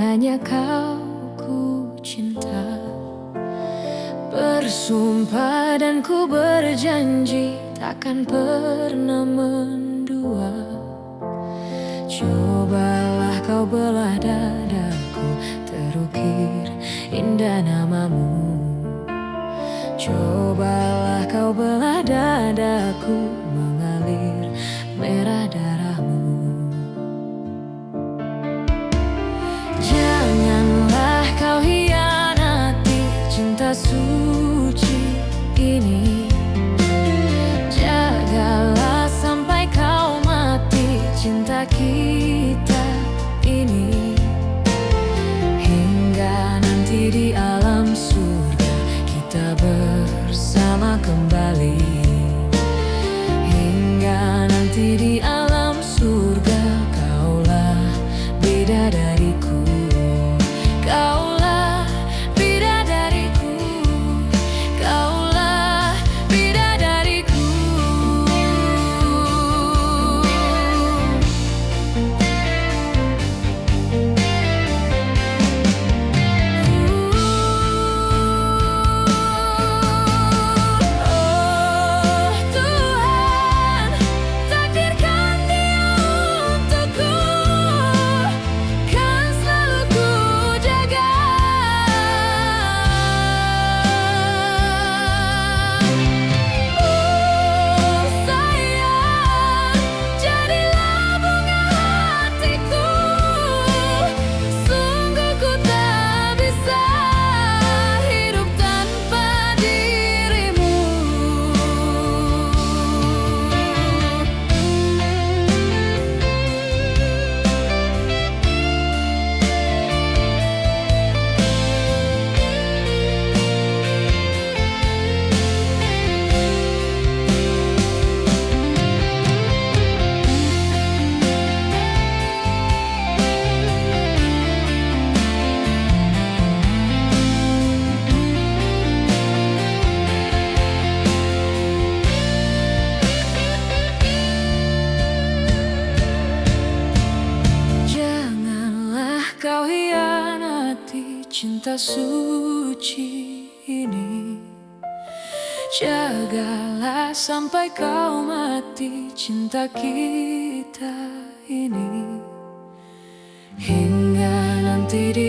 hanya kau ku cinta. Bersumpah dan ku berjanji takkan pernah mendua. Cobalah kau belah dadaku, terukir indah namamu. Cobalah kau belah dadaku, mengalir merah darahmu. Janganlah kau hianati cinta suci ini. Jagalah sampai kau mati cinta kita ini. Hingga nanti di alam surga kita bersama kembali. Hingga nanti di alam surga kaulah bidadariku. Kaulah bidadariku. Kaulah bidadariku. Oh Tuhan, takdirkan dia untukku, kan selalu ku jaga. Oh sayang, jadilah bunga hatiku. Sungguh ku tak bisa hidup tanpa dirimu. Janganlah kau hianati cinta suci ini. Jagalah sampai kau mati cinta kita ini. Hingga nanti di